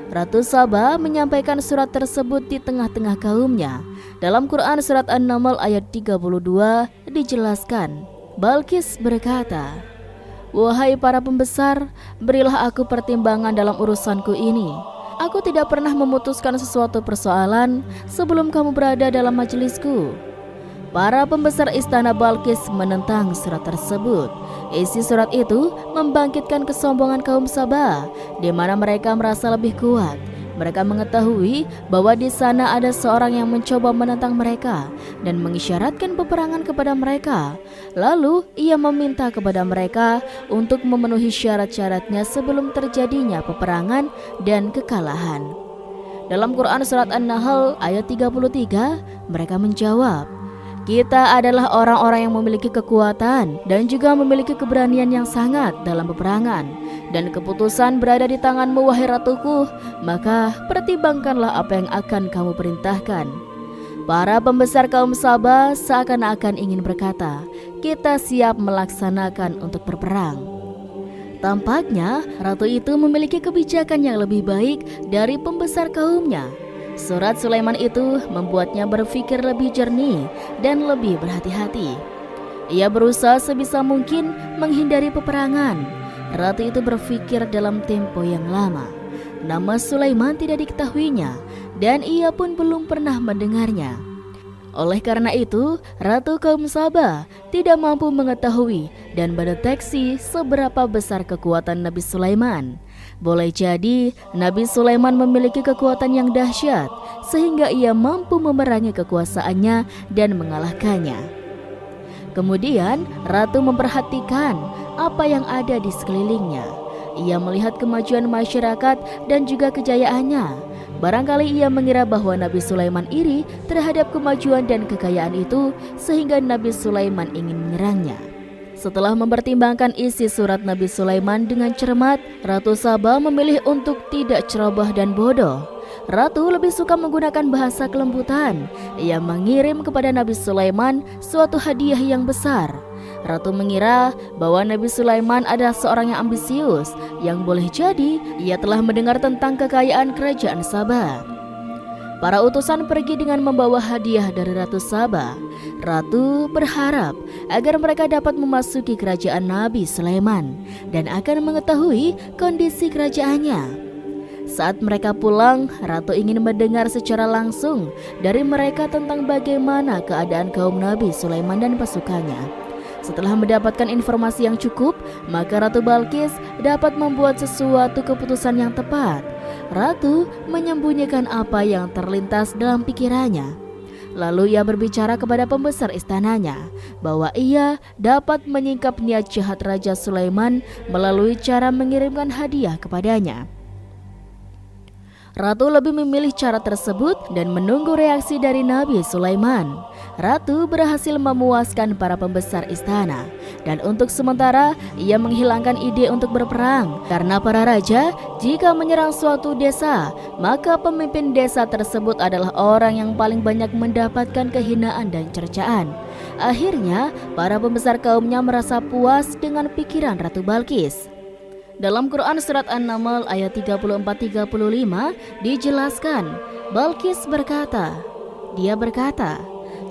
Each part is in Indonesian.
Ratu Saba menyampaikan surat tersebut di tengah-tengah kaumnya. Dalam Quran surat An-Naml ayat 32 dijelaskan, Balqis berkata, "Wahai para pembesar, berilah aku pertimbangan dalam urusanku ini. Aku tidak pernah memutuskan sesuatu persoalan sebelum kamu berada dalam majelisku." Para pembesar istana Balqis menentang surat tersebut. Isi surat itu membangkitkan kesombongan kaum Saba, di mana mereka merasa lebih kuat. Mereka mengetahui bahwa di sana ada seorang yang mencoba menentang mereka dan mengisyaratkan peperangan kepada mereka. Lalu ia meminta kepada mereka untuk memenuhi syarat-syaratnya sebelum terjadinya peperangan dan kekalahan. Dalam Quran surat An-Nahl ayat 33, mereka menjawab, "Kita adalah orang-orang yang memiliki kekuatan dan juga memiliki keberanian yang sangat dalam peperangan. Dan keputusan berada di tanganmu, wahai ratuku, maka pertimbangkanlah apa yang akan kamu perintahkan." Para pembesar kaum Saba seakan-akan ingin berkata, "Kita siap melaksanakan untuk berperang." Tampaknya ratu itu memiliki kebijakan yang lebih baik dari pembesar kaumnya. Surat Sulaiman itu membuatnya berpikir lebih jernih dan lebih berhati-hati. Ia berusaha sebisa mungkin menghindari peperangan. Ratu itu berpikir dalam tempo yang lama. Nama Sulaiman tidak diketahuinya dan ia pun belum pernah mendengarnya. Oleh karena itu, Ratu kaum Saba tidak mampu mengetahui dan mendeteksi seberapa besar kekuatan Nabi Sulaiman. Boleh jadi Nabi Sulaiman memiliki kekuatan yang dahsyat sehingga ia mampu memerangi kekuasaannya dan mengalahkannya. Kemudian Ratu memperhatikan apa yang ada di sekelilingnya. Ia melihat kemajuan masyarakat dan juga kejayaannya. Barangkali ia mengira bahwa Nabi Sulaiman iri terhadap kemajuan dan kekayaan itu sehingga Nabi Sulaiman ingin menyerangnya. Setelah mempertimbangkan isi surat Nabi Sulaiman dengan cermat, Ratu Saba memilih untuk tidak ceroboh dan bodoh. Ratu lebih suka menggunakan bahasa kelembutan. Ia mengirim kepada Nabi Sulaiman suatu hadiah yang besar. Ratu mengira bahwa Nabi Sulaiman adalah seorang yang ambisius, yang boleh jadi ia telah mendengar tentang kekayaan kerajaan Saba. Para utusan pergi dengan membawa hadiah dari Ratu Saba. Ratu berharap agar mereka dapat memasuki kerajaan Nabi Sulaiman dan akan mengetahui kondisi kerajaannya. Saat mereka pulang, Ratu ingin mendengar secara langsung dari mereka tentang bagaimana keadaan kaum Nabi Sulaiman dan pasukannya. Setelah mendapatkan informasi yang cukup, maka Ratu Balqis dapat membuat sesuatu keputusan yang tepat. Ratu menyembunyikan apa yang terlintas dalam pikirannya. Lalu ia berbicara kepada pembesar istananya bahwa ia dapat menyingkap niat jahat Raja Sulaiman melalui cara mengirimkan hadiah kepadanya. Ratu lebih memilih cara tersebut dan menunggu reaksi dari Nabi Sulaiman. Ratu berhasil memuaskan para pembesar istana dan untuk sementara ia menghilangkan ide untuk berperang karena para raja jika menyerang suatu desa maka pemimpin desa tersebut adalah orang yang paling banyak mendapatkan kehinaan dan cercaan. Akhirnya para pembesar kaumnya merasa puas dengan pikiran Ratu Balqis. Dalam Quran surat An-Naml ayat 34-35 dijelaskan, Balqis berkata, dia berkata,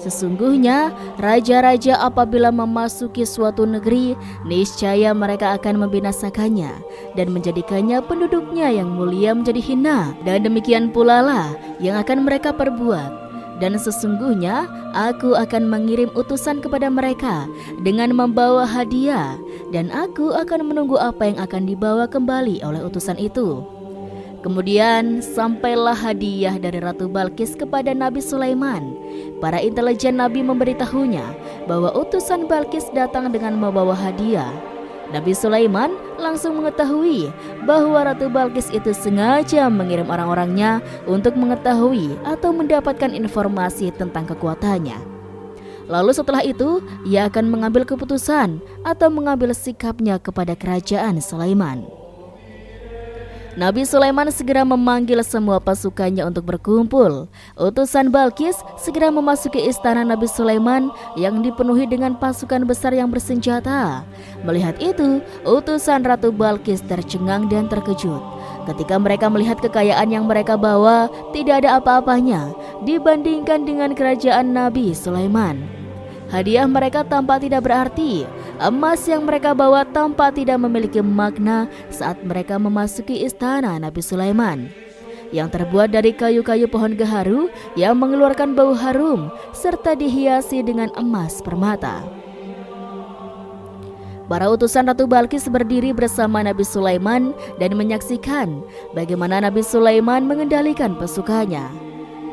"Sesungguhnya raja-raja apabila memasuki suatu negeri, niscaya mereka akan membinasakannya dan menjadikannya penduduknya yang mulia menjadi hina, dan demikian pula lah yang akan mereka perbuat. Dan sesungguhnya aku akan mengirim utusan kepada mereka dengan membawa hadiah, dan aku akan menunggu apa yang akan dibawa kembali oleh utusan itu." Kemudian sampailah hadiah dari Ratu Balqis kepada Nabi Sulaiman. Para intelijen Nabi memberitahunya bahwa utusan Balqis datang dengan membawa hadiah. Nabi Sulaiman langsung mengetahui bahwa Ratu Balqis itu sengaja mengirim orang-orangnya untuk mengetahui atau mendapatkan informasi tentang kekuatannya. Lalu setelah itu, ia akan mengambil keputusan atau mengambil sikapnya kepada kerajaan Sulaiman. Nabi Sulaiman segera memanggil semua pasukannya untuk berkumpul. Utusan Balqis segera memasuki istana Nabi Sulaiman yang dipenuhi dengan pasukan besar yang bersenjata. Melihat itu, utusan Ratu Balqis tercengang dan terkejut. Ketika mereka melihat kekayaan yang mereka bawa tidak ada apa-apanya dibandingkan dengan kerajaan Nabi Sulaiman. Hadiah mereka tampak tidak berarti, emas yang mereka bawa tampak tidak memiliki makna saat mereka memasuki istana Nabi Sulaiman yang terbuat dari kayu-kayu pohon gaharu yang mengeluarkan bau harum serta dihiasi dengan emas permata. Para utusan Ratu Balkis berdiri bersama Nabi Sulaiman dan menyaksikan bagaimana Nabi Sulaiman mengendalikan pasukannya.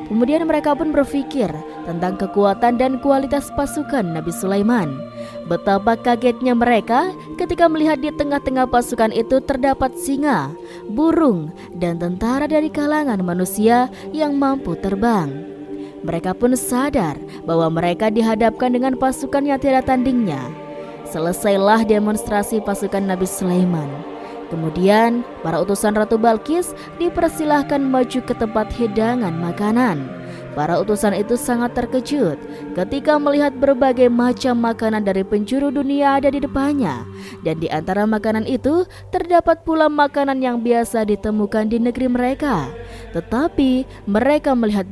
Kemudian mereka pun berpikir tentang kekuatan dan kualitas pasukan Nabi Sulaiman. Betapa kagetnya mereka ketika melihat di tengah-tengah pasukan itu terdapat singa, burung, dan tentara dari kalangan manusia yang mampu terbang. Mereka pun sadar bahwa mereka dihadapkan dengan pasukan yang tiada tandingnya. Selesailah demonstrasi pasukan Nabi Sulaiman. Kemudian para utusan Ratu Balkis dipersilahkan maju ke tempat hidangan makanan. Para utusan itu sangat terkejut ketika melihat berbagai macam makanan dari penjuru dunia ada di depannya. Dan di antara makanan itu terdapat pula makanan yang biasa ditemukan di negeri mereka. Tetapi mereka melihat